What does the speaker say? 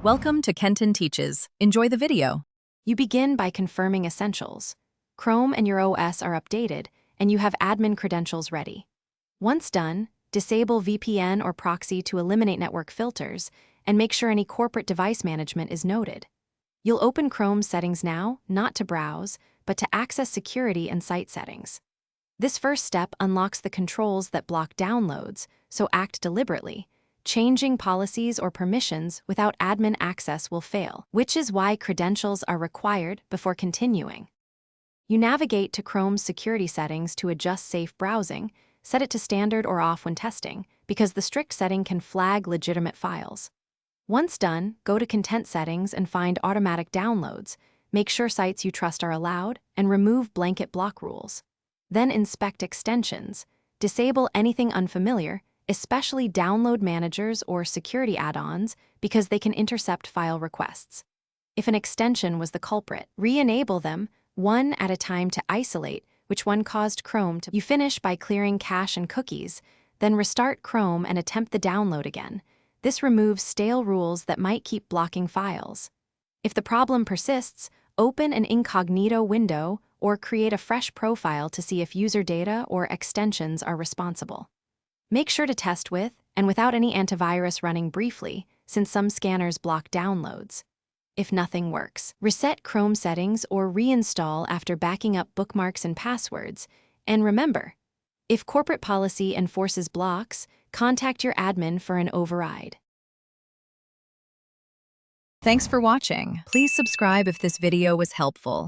Welcome to Kenton Teaches. Enjoy the video. You begin by confirming essentials. Chrome and your OS are updated, and you have admin credentials ready. Once done, disable VPN or proxy to eliminate network filters, and make sure any corporate device management is noted. You'll open Chrome settings now, not to browse, but to access security and site settings. This first step unlocks the controls that block downloads, so act deliberately. Changing policies or permissions without admin access will fail, which is why credentials are required before continuing. You navigate to Chrome's security settings to adjust safe browsing, set it to standard or off when testing, because the strict setting can flag legitimate files. Once done, go to Content Settings and find Automatic Downloads. Make sure sites you trust are allowed, and remove blanket block rules. Then inspect extensions. Disable anything unfamiliar, especially download managers or security add-ons, because they can intercept file requests. If an extension was the culprit, re-enable them, one at a time to isolate which one caused Chrome to. You finish by clearing cache and cookies, then restart Chrome and attempt the download again. This removes stale rules that might keep blocking files. If the problem persists, open an incognito window or create a fresh profile to see if user data or extensions are responsible. Make sure to test with and without any antivirus running briefly, since some scanners block downloads. If nothing works, reset Chrome settings or reinstall after backing up bookmarks and passwords. And remember, if corporate policy enforces blocks, contact your admin for an override. Thanks for watching. Please subscribe if this video was helpful.